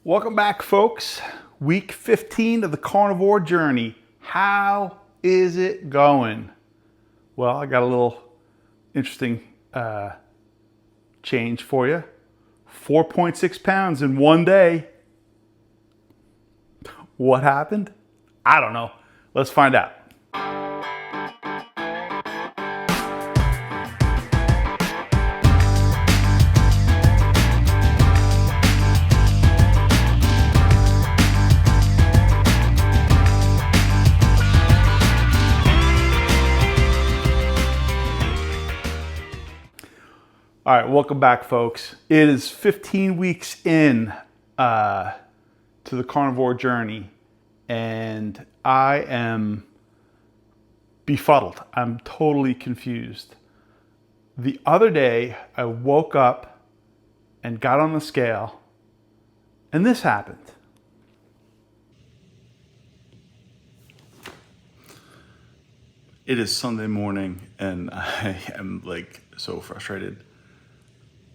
Welcome back, folks. Week 15 of the Carnivore Journey. How is it going? Well, I got a little interesting change for you. 4.6 pounds in one day. What happened? I don't know. Let's find out. All right, welcome back, folks. It is 15 weeks in to the Carnivore Journey, and I am befuddled. I'm totally confused. The other day, I woke up and got on the scale, and this happened. It is Sunday morning, and I am so frustrated.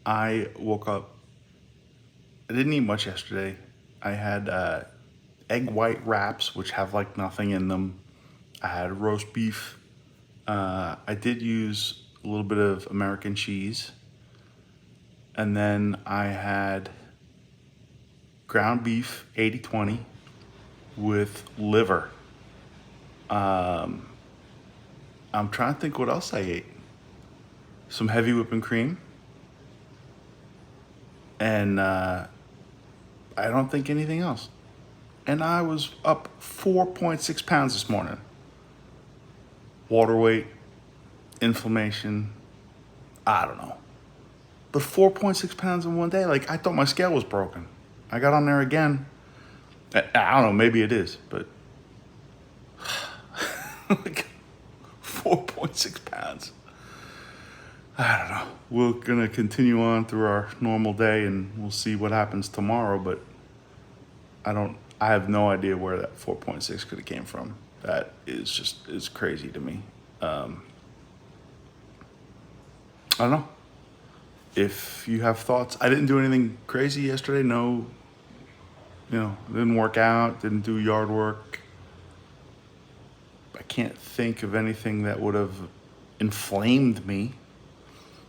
I woke up, I didn't eat much yesterday. I had egg white wraps, which have nothing in them. I had roast beef. I did use a little bit of American cheese. And then I had ground beef 80-20 with liver. I'm trying to think what else I ate. Some heavy whipping cream. And I don't think anything else. And I was up 4.6 pounds this morning. Water weight, inflammation, I don't know. But 4.6 pounds in one day, I thought my scale was broken. I got on there again. I don't know, maybe it is, but 4.6 pounds. I don't know. We're gonna continue on through our normal day and we'll see what happens tomorrow, but I have no idea where that 4.6 could have came from. That is crazy to me. I don't know. If you have thoughts, I didn't do anything crazy yesterday. No, didn't work out, didn't do yard work. I can't think of anything that would have inflamed me.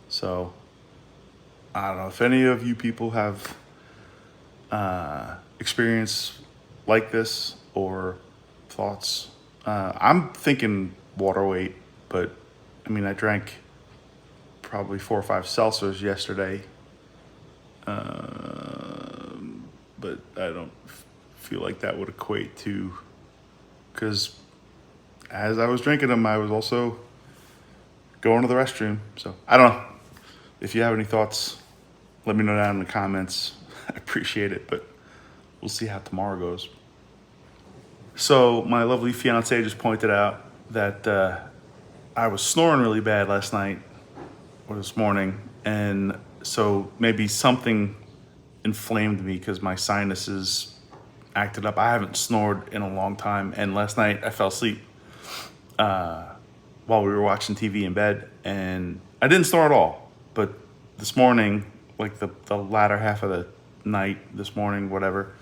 So, I don't know if any of you people have experience like this or thoughts. I'm thinking water weight, but I drank probably 4 or 5 seltzers yesterday. But I don't feel like that would equate to, because as I was drinking them, I was also going to the restroom. So I don't know. If you have any thoughts, let me know down in the comments. I appreciate it, but we'll see how tomorrow goes. So my lovely fiance just pointed out that I was snoring really bad last night or this morning, and so maybe something inflamed me because my sinuses acted up. I haven't snored in a long time, and last night I fell asleep while we were watching TV in bed, and I didn't snore at all. But this morning, the latter half of the night, this morning, whatever,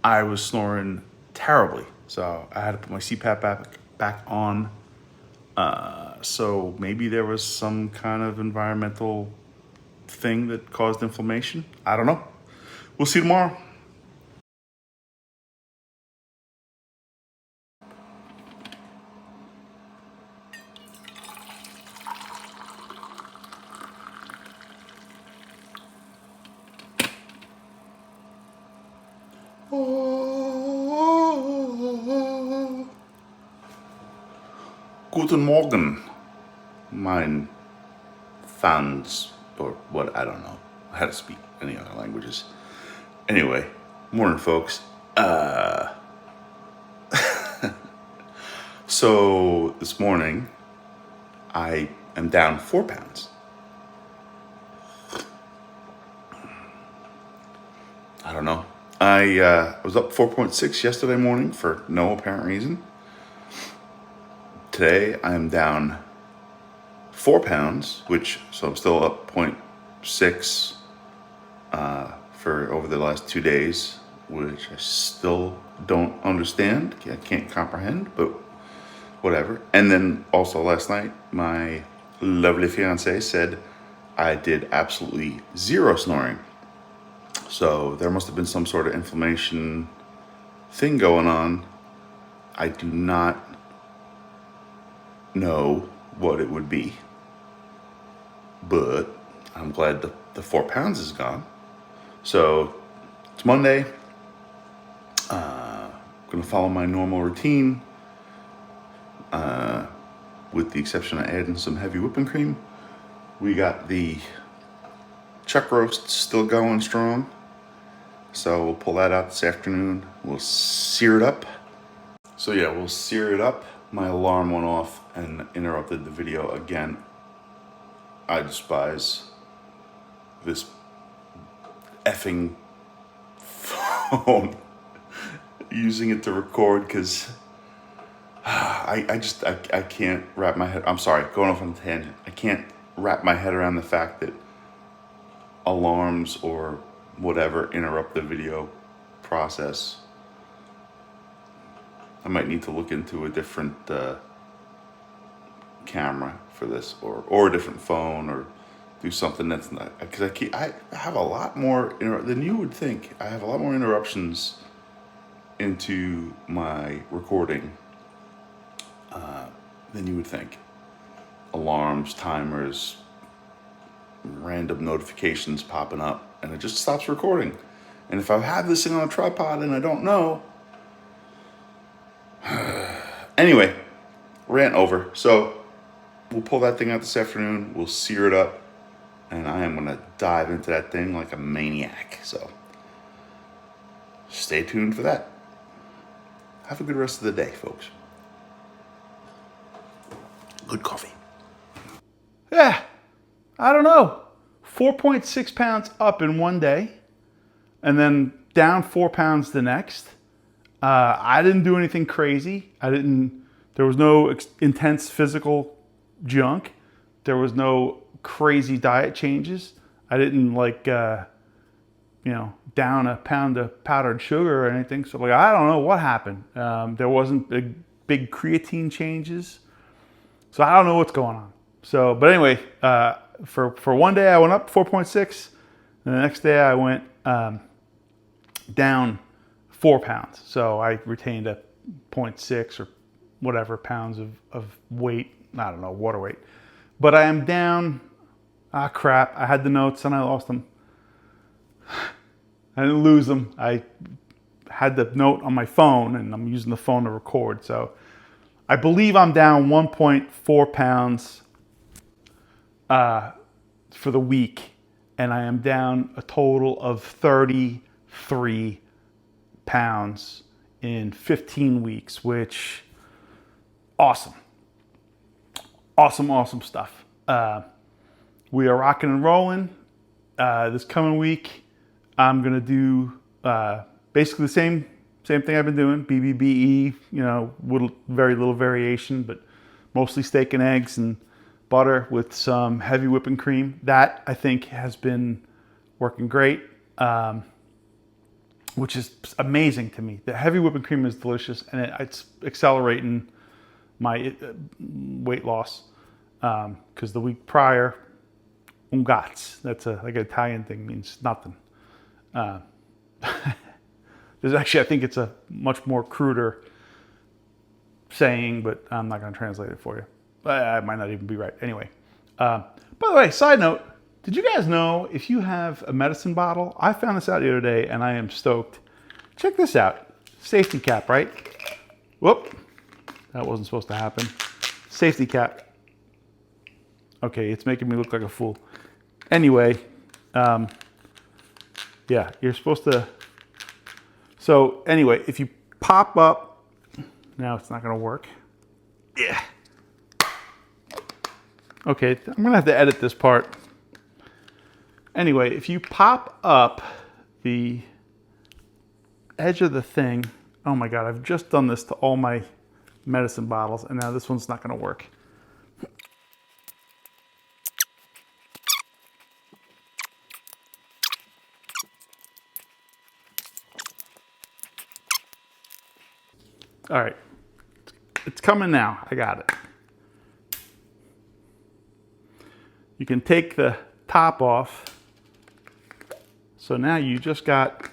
I was snoring terribly. So I had to put my CPAP back on. So maybe there was some kind of environmental thing that caused inflammation. I don't know. We'll see tomorrow. Guten Morgen, mein fans, or what, I don't know how to speak any other languages. Anyway, morning, folks. So this morning, I am down 4 pounds. I don't know. I was up 4.6 yesterday morning for no apparent reason. Today I am down 4 pounds, so I'm still up 0.6 for over the last 2 days, which I still don't understand. I can't comprehend, but whatever. And then also last night, my lovely fiance said I did absolutely zero snoring. So there must have been some sort of inflammation thing going on. I do not know what it would be, but I'm glad the 4 pounds is gone. So it's Monday. Gonna follow my normal routine, with the exception of adding some heavy whipping cream. We got the chuck roast still going strong, so we'll pull that out this afternoon. We'll sear it up. So yeah, we'll sear it up. My alarm went off and interrupted the video again. I despise this effing phone. Using it to record, because I can't wrap my head. I'm sorry, going off on a tangent. I can't wrap my head around the fact that alarms or whatever interrupt the video process. I might need to look into a different camera for this, or a different phone, or do something that's not, because I have a lot more than you would think. I have a lot more interruptions into my recording than you would think. Alarms, timers, random notifications popping up, and it just stops recording. And if I have this thing on a tripod and I don't know, anyway, rant over. So we'll pull that thing out this afternoon. We'll sear it up, and I am gonna dive into that thing like a maniac. So stay tuned for that. Have a good rest of the day, folks. Good coffee. Yeah, I don't know. 4.6 pounds up in one day, and then down 4 pounds the next. I didn't do anything crazy. There was no intense physical junk. There was no crazy diet changes. I didn't down a pound of powdered sugar or anything. So I don't know what happened. There wasn't big creatine changes. So I don't know what's going on. So, but anyway, for one day I went up 4.6, and the next day I went down 4 pounds. So I retained a 0.6 or whatever pounds of weight. I don't know, water weight. But I am down, crap, I had the notes and I lost them. I didn't lose them. I had the note on my phone, and I'm using the phone to record. So I believe I'm down 1.4 pounds for the week, and I am down a total of 33 pounds in 15 weeks, which awesome. Awesome stuff. We are rocking and rolling. This coming week, I'm gonna do basically the same thing I've been doing, BBBE, with very little variation, but mostly steak and eggs and butter with some heavy whipping cream. That I think has been working great, which is amazing to me. The heavy whipping cream is delicious, and it's accelerating my weight loss, because the week prior, un gats, that's like an Italian thing, means nothing. There's actually, I think it's a much more cruder saying, but I'm not going to translate it for you. I might not even be right. Anyway, by the way, side note, did you guys know if you have a medicine bottle? I found this out the other day and I am stoked. Check this out. Safety cap, right? Whoop. That wasn't supposed to happen. Safety cap. Okay, it's making me look like a fool. Anyway, yeah, you're supposed to. So anyway, if you pop up, now it's not going to work. Yeah. Okay, I'm going to have to edit this part. Anyway, if you pop up the edge of the thing, oh my God, I've just done this to all my medicine bottles, and now this one's not going to work. All right, it's coming now. I got it. You can take the top off. So now you just got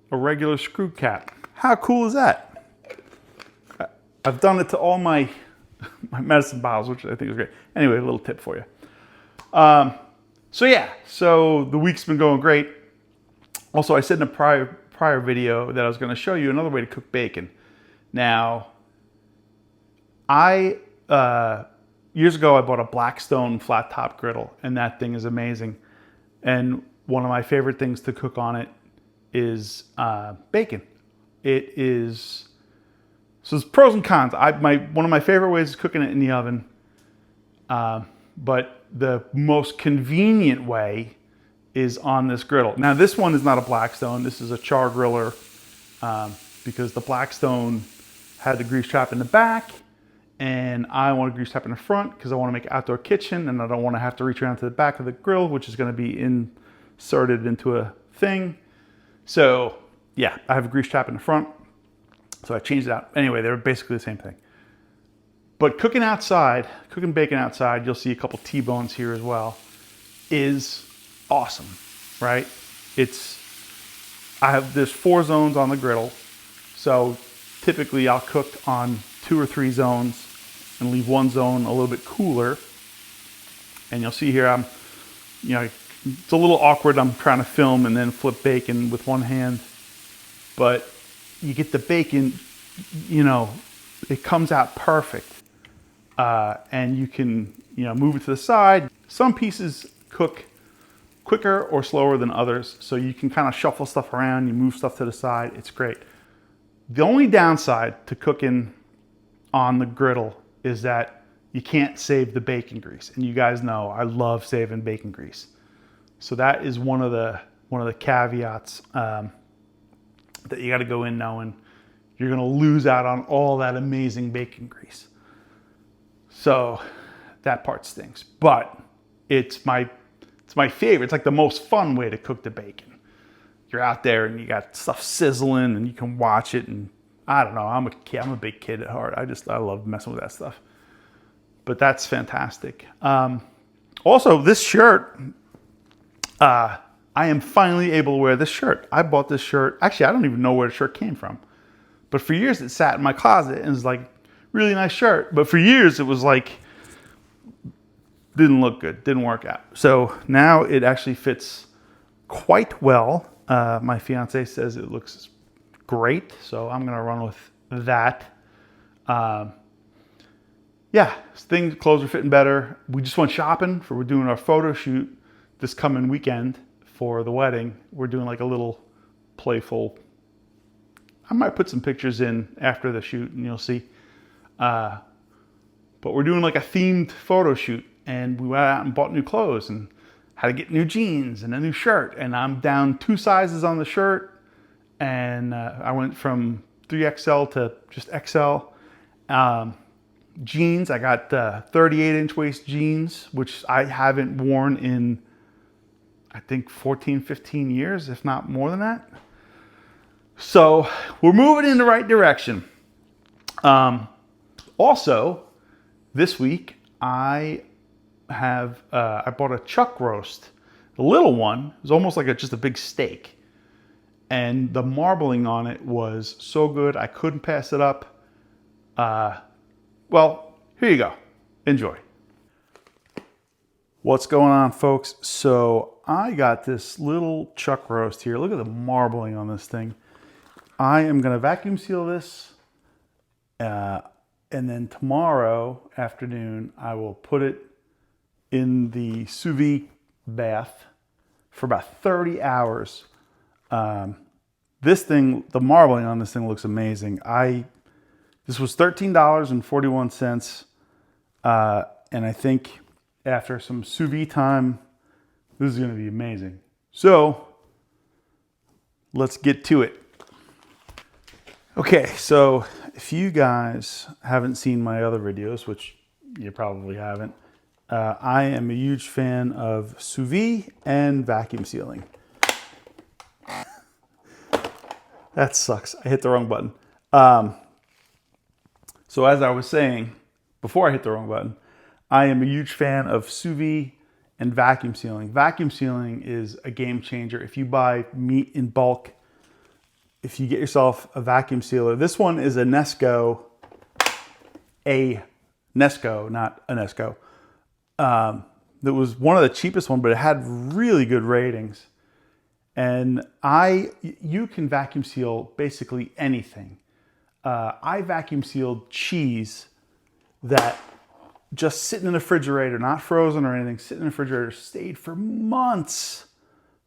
a regular screw cap. How cool is that? I've done it to all my medicine bottles, which I think is great. Anyway, a little tip for you. So yeah, so the week's been going great. Also, I said in a prior video that I was going to show you another way to cook bacon. Now, years ago I bought a Blackstone flat top griddle, and that thing is amazing. And one of my favorite things to cook on it is bacon. It is, so there's pros and cons. One of my favorite ways is cooking it in the oven, but the most convenient way is on this griddle. Now this one is not a Blackstone, this is a char griller, because the Blackstone had the grease trap in the back, and I want a grease trap in the front because I want to make an outdoor kitchen, and I don't want to have to reach around to the back of the grill, which is going to be inserted into a thing. So yeah, I have a grease trap in the front, so I changed it out. Anyway, they're basically the same thing. But cooking bacon outside, you'll see a couple T-bones here as well, is awesome, right? There's 4 zones on the griddle. So typically I'll cook on 2 or 3 zones and leave 1 zone a little bit cooler. And you'll see here, it's a little awkward. I'm trying to film and then flip bacon with one hand, but you get the bacon, it comes out perfect. And you can, move it to the side. Some pieces cook quicker or slower than others, so you can kind of shuffle stuff around, you move stuff to the side, it's great. The only downside to cooking on the griddle is that you can't save the bacon grease. And you guys know I love saving bacon grease. So that is one of the caveats that you got to go in knowing you're going to lose out on all that amazing bacon grease. So that part stinks, but it's my favorite. It's like the most fun way to cook the bacon. You're out there and you got stuff sizzling and you can watch it, and I don't know, I'm a big kid at heart. I love messing with that stuff. But that's fantastic. Also, this shirt, I am finally able to wear this shirt. I bought this shirt. Actually, I don't even know where the shirt came from. But for years it sat in my closet and was like, really nice shirt. But for years it was like, didn't look good, didn't work out. So now it actually fits quite well. My fiance says it looks great, so I'm gonna run with that. Yeah, clothes are fitting better. We just went shopping we're doing our photo shoot this coming weekend for the wedding. We're doing like a little playful, I might put some pictures in after the shoot and you'll see. But we're doing like a themed photo shoot, and we went out and bought new clothes and had to get new jeans and a new shirt. And I'm down 2 sizes on the shirt, and I went from 3XL to just XL. Jeans, I got 38-inch waist jeans, which I haven't worn in, I think, 14, 15 years, if not more than that. So we're moving in the right direction. Also, this week I bought a chuck roast, the little one. It was almost like just a big steak, and the marbling on it was so good I couldn't pass it up. Well, here you go. Enjoy. What's going on, folks? So I got this little chuck roast here. Look at the marbling on this thing. I am going to vacuum seal this, and then tomorrow afternoon I will put it in the sous vide bath for about 30 hours. This thing, the marbling on this thing looks amazing. This was $13.41, and I think after some sous vide time, this is going to be amazing. So let's get to it. Okay, so if you guys haven't seen my other videos, which you probably haven't, I am a huge fan of sous vide and vacuum sealing. That sucks. I hit the wrong button. So as I was saying, before I hit the wrong button, I am a huge fan of sous vide and vacuum sealing. Vacuum sealing is a game changer. If you buy meat in bulk, if you get yourself a vacuum sealer, this one is a Nesco, not a Nesco. That was one of the cheapest ones, but it had really good ratings. And you can vacuum seal basically anything. I vacuum sealed cheese that just sitting in the refrigerator, not frozen or anything, sitting in the refrigerator, stayed for months.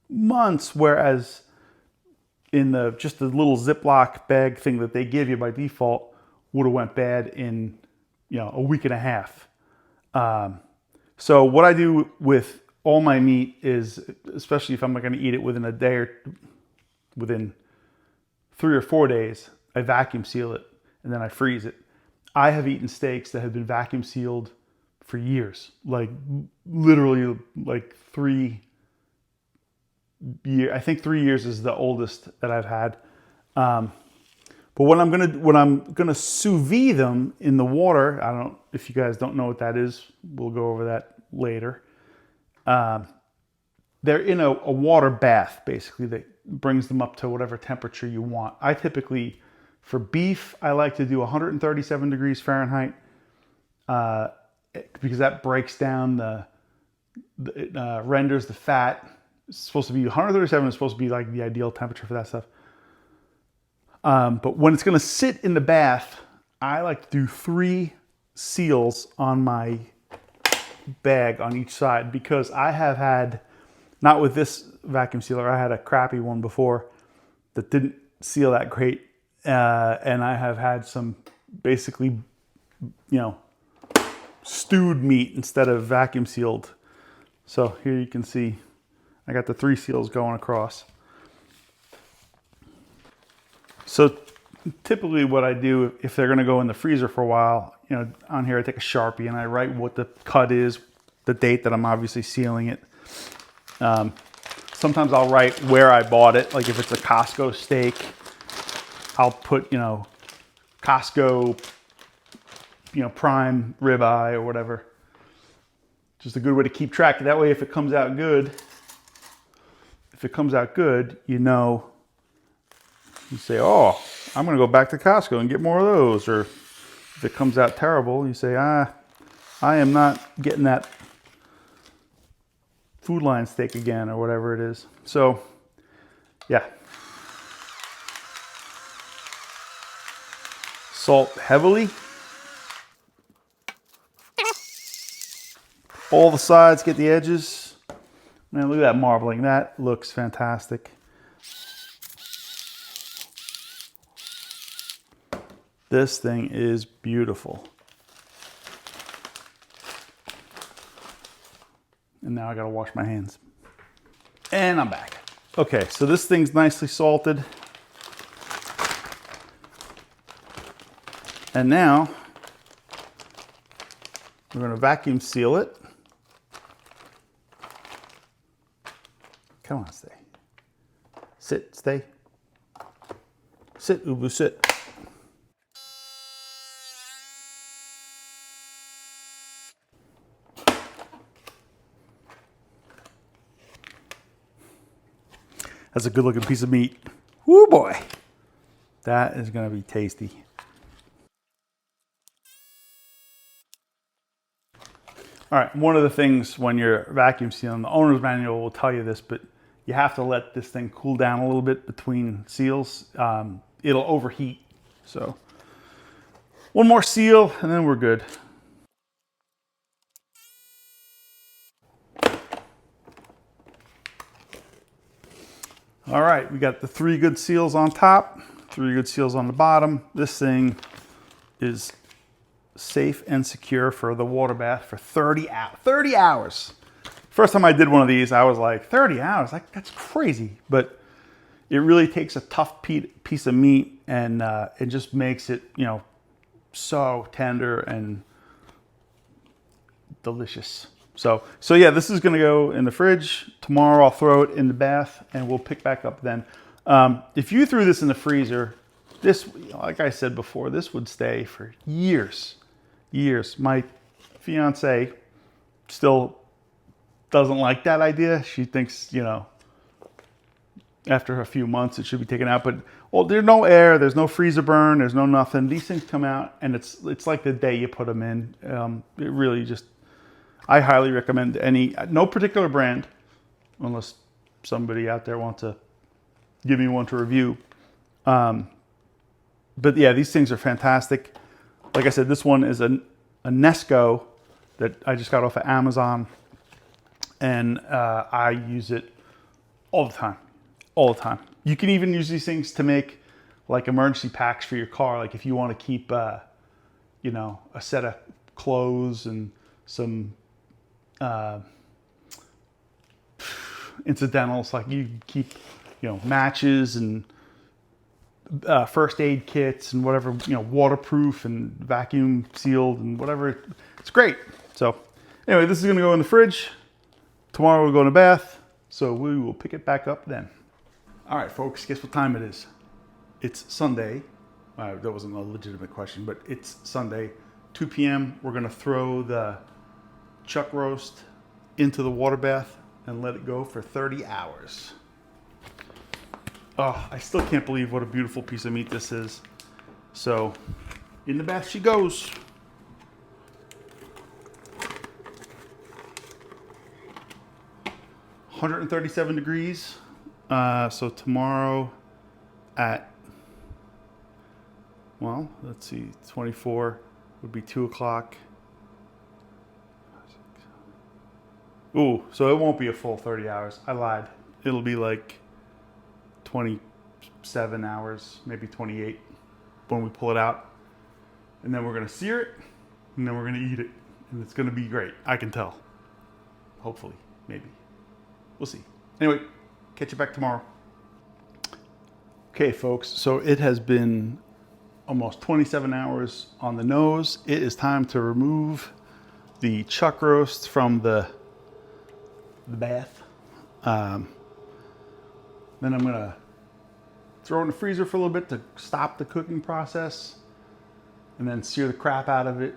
Whereas in just the little Ziploc bag thing that they give you by default would have went bad in, a week and a half. So what I do with all my meat is, especially if I'm going to eat it within a day or within 3 or 4 days, I vacuum seal it and then I freeze it. I have eaten steaks that have been vacuum sealed for years, like literally like 3 years. I think 3 years is the oldest that I've had. But when I'm gonna sous vide them in the water, if you guys don't know what that is, we'll go over that later. They're in a water bath, basically, that brings them up to whatever temperature you want. I typically, for beef, I like to do 137 degrees Fahrenheit because that breaks down renders the fat. It's supposed to be 137 is supposed to be like the ideal temperature for that stuff. But when it's going to sit in the bath, I like to do 3 seals on my bag on each side, because I have had, not with this vacuum sealer, I had a crappy one before that didn't seal that great. And I have had some basically, stewed meat instead of vacuum sealed. So here you can see I got the 3 seals going across. So typically what I do, if they're going to go in the freezer for a while, on here I take a Sharpie and I write what the cut is, the date that I'm obviously sealing it. Sometimes I'll write where I bought it. Like if it's a Costco steak, I'll put, Costco, prime ribeye or whatever. Just a good way to keep track. That way if it comes out good, you say, oh, I'm going to go back to Costco and get more of those. Or if it comes out terrible, you say, I am not getting that Food Line steak again, or whatever it is. So, yeah. Salt heavily. All the sides, get the edges. Man, look at that marbling. That looks fantastic. This thing is beautiful. And now I gotta wash my hands. And I'm back. Okay, so this thing's nicely salted. And now we're gonna vacuum seal it. Come on, stay. Sit, stay. Sit, Ubu, sit. That's a good looking piece of meat. Woo boy. That is gonna be tasty. All right, one of the things when you're vacuum sealing, the owner's manual will tell you this, but you have to let this thing cool down a little bit between seals. It'll overheat. So one more seal and then we're good. All right, we got the 3 good seals on top, 3 good seals on the bottom. This thing is safe and secure for the water bath for 30 hours. 30 hours. First time I did one of these, I was like, 30 hours? That's crazy. But it really takes a tough piece of meat and it just makes it, so tender and delicious. So yeah, this is gonna go in the fridge. Tomorrow I'll throw it in the bath and we'll pick back up then. If you threw this in the freezer, This, like I said before, this would stay for years, years. My fiance still doesn't like that idea. She thinks, you know, after a few months it should be taken out. But well, there's no air, there's no freezer burn, there's no nothing. These things come out and it's like the day you put them in. It really just, I highly recommend no particular brand, unless somebody out there wants to give me one to review. But yeah, these things are fantastic. Like I said, this one is a Nesco that I just got off of Amazon, and I use it all the time, all the time. You can even use these things to make like emergency packs for your car. Like if you want to keep, you know, a set of clothes and some incidentals, like you keep, you know, matches and first aid kits and whatever, you know, waterproof and vacuum sealed and whatever. It's great. So anyway, this is going to go in the fridge. Tomorrow we'll go in the bath. So we will pick it back up then. All right, folks, guess what time it is? It's Sunday. That wasn't a legitimate question, but it's Sunday, 2 p.m. We're going to throw the chuck roast into the water bath and let it go for 30 hours. Oh, I still can't believe what a beautiful piece of meat this is. So, in the bath she goes. (137 degrees). So tomorrow at, well, let's see, 24 would be 2 o'clock. Ooh, so it won't be a full 30 hours. I lied. It'll be like 27 hours, maybe 28 when we pull it out. And then we're going to sear it, and then we're going to eat it. And it's going to be great. I can tell. Hopefully, maybe. We'll see. Anyway, catch you back tomorrow. Okay, folks, so it has been almost 27 hours on the nose. It is time to remove the chuck roast from the bath. Then I'm going to throw it in the freezer for a little bit to stop the cooking process, and then sear the crap out of it,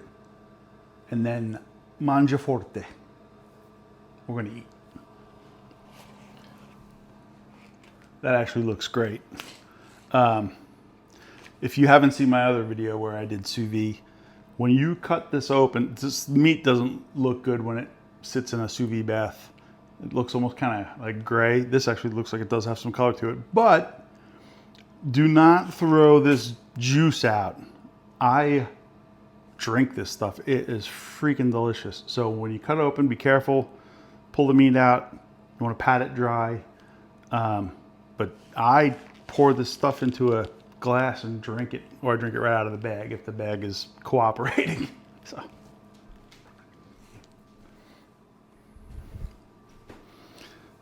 and then mangia forte. We're going to eat. That actually looks great. If you haven't seen my other video where I did sous vide, when you cut this open, this meat doesn't look good when it sits in a sous vide bath. It looks almost kind of like gray. This actually looks like it does have some color to it, but do not throw this juice out. I drink this stuff. It is freaking delicious. So when you cut it open, be careful. Pull the meat out. You want to pat it dry. But I pour this stuff into a glass and drink it, or I drink it right out of the bag if the bag is cooperating.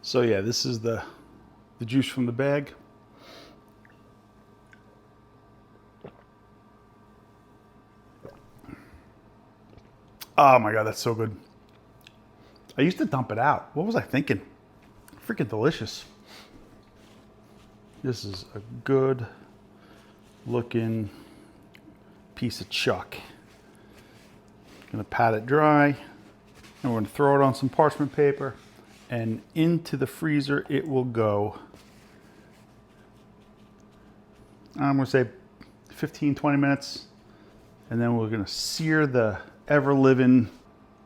So yeah, this is the juice from the bag. Oh my God, that's so good. I used to dump it out. What was I thinking? Freaking delicious. This is a good looking piece of chuck. Gonna pat it dry, and we're gonna throw it on some parchment paper, and into the freezer it will go. I'm gonna say 15-20 minutes, and then we're gonna sear the ever-living,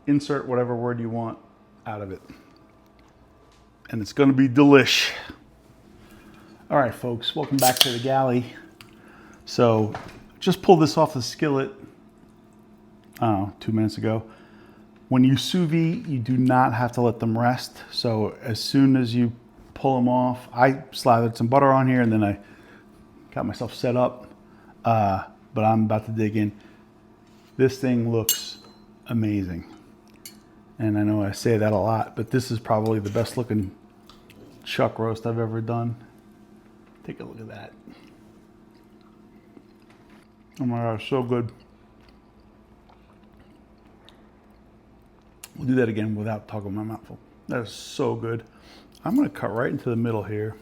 insert whatever word you want out of it, and it's gonna be delish. All right, folks, welcome back to the galley. So just pulled this off the skillet, 2 minutes ago. When you sous vide, you do not have to let them rest. So as soon as you pull them off, I slathered some butter on here and then I got myself set up, but I'm about to dig in. This thing looks amazing. And I know I say that a lot, but this is probably the best looking chuck roast I've ever done. Take a look at that. Oh my God, so good. We'll do that again without talking my mouth full. That is so good. I'm gonna cut right into the middle here.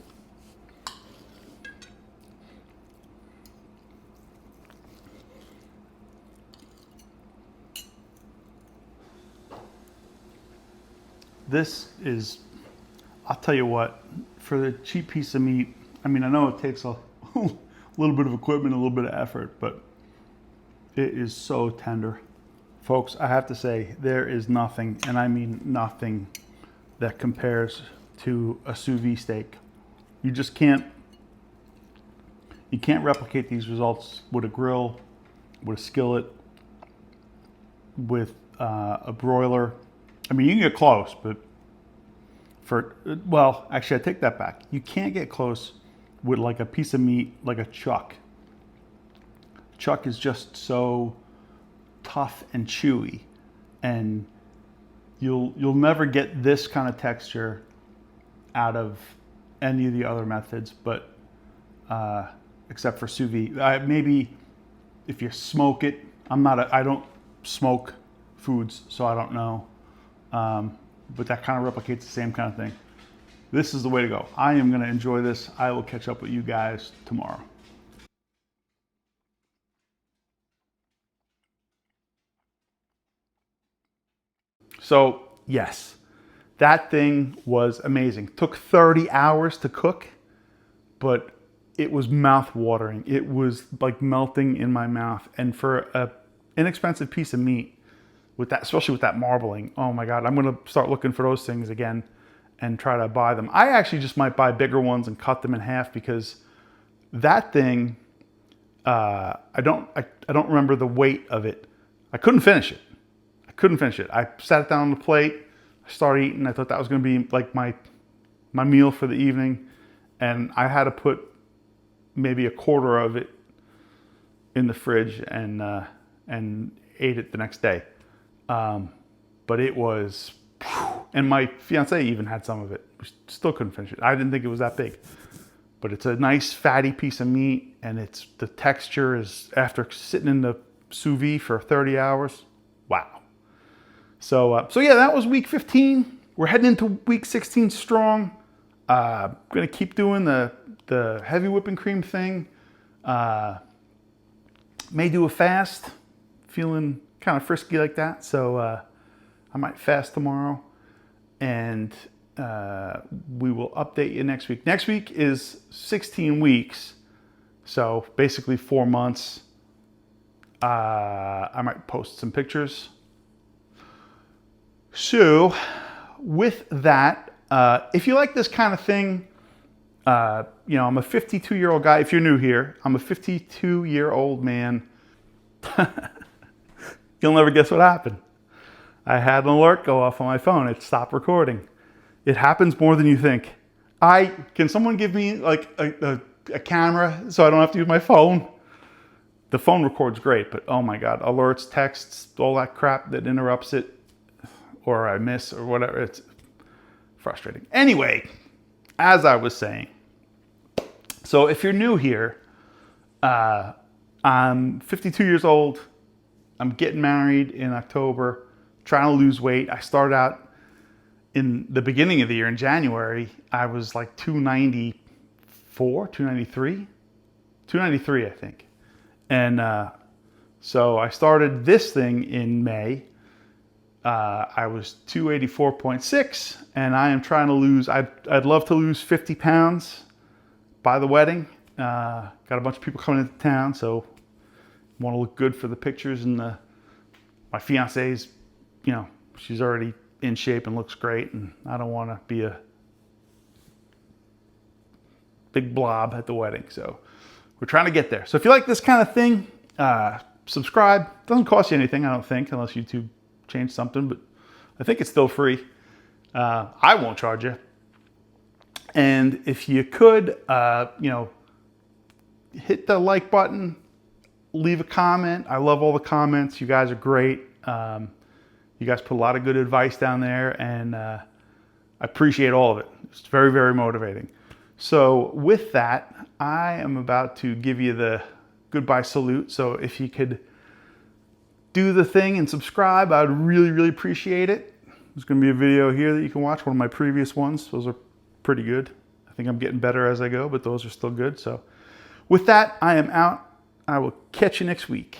this is, I'll tell you what, for the cheap piece of meat, I mean, I know it takes a little bit of equipment, a little bit of effort, but it is so tender. Folks, I have to say, there is nothing, and I mean nothing, that compares to a sous vide steak. You just can't, you can't replicate these results with a grill, with a skillet, with a broiler. I mean, you can get close, but well, actually I take that back. You can't get close with like a piece of meat, like a chuck. Chuck is just so tough and chewy, and you'll never get this kind of texture out of any of the other methods, but except for sous vide. Maybe if you smoke it, I don't smoke foods, so I don't know. But that kind of replicates the same kind of thing. This is the way to go. I am going to enjoy this. I will catch up with you guys tomorrow. So yes, that thing was amazing. Took 30 hours to cook, but it was mouth-watering. It was like melting in my mouth. And for an inexpensive piece of meat, with that, especially with that marbling, oh my God, I'm gonna start looking for those things again and try to buy them. I actually just might buy bigger ones and cut them in half, because that thing, I don't remember the weight of it. I couldn't finish it. I sat it down on the plate, I started eating. I thought that was gonna be like my meal for the evening, and I had to put maybe a quarter of it in the fridge and ate it the next day. But it was, and my fiance even had some of it. We still couldn't finish it. I didn't think it was that big, but it's a nice fatty piece of meat, and the texture is, after sitting in the sous vide for 30 hours. Wow. So yeah, that was week 15. We're heading into week 16 strong. Gonna keep doing the heavy whipping cream thing. May do a fast. Feeling kind of frisky like that, so I might fast tomorrow, and we will update you next week. Next week is 16 weeks, so basically 4 months. I might post some pictures. So with that, if you like this kind of thing, you know, I'm a 52-year-old guy. If you're new here, I'm a 52-year-old man. You'll never guess what happened. I had an alert go off on my phone. It stopped recording. It happens more than you think. Can someone give me like a camera so I don't have to use my phone? The phone records great, but oh my God, alerts, texts, all that crap that interrupts it, or I miss or whatever. It's frustrating. Anyway, as I was saying, so if you're new here, I'm 52 years old. I'm getting married in October, trying to lose weight. I started out in the beginning of the year in January. I was like 294, 293, 293, I think. And so I started this thing in May. I was 284.6, and I am trying to lose, I'd love to lose 50 pounds by the wedding. Got a bunch of people coming into town, so want to look good for the pictures, and my fiance's, you know, she's already in shape and looks great, and I don't want to be a big blob at the wedding. So we're trying to get there. So if you like this kind of thing, subscribe. Doesn't cost you anything, I don't think, unless YouTube changed something, but I think it's still free. I won't charge you. And if you could, you know, hit the like button, leave a comment. I love all the comments. You guys are great. You guys put a lot of good advice down there, and I appreciate all of it. It's very, very motivating. So with that, I am about to give you the goodbye salute. So if you could do the thing and subscribe, I'd really, really appreciate it. There's going to be a video here that you can watch, one of my previous ones. Those are pretty good. I think I'm getting better as I go, but those are still good. So with that, I am out. I will catch you next week.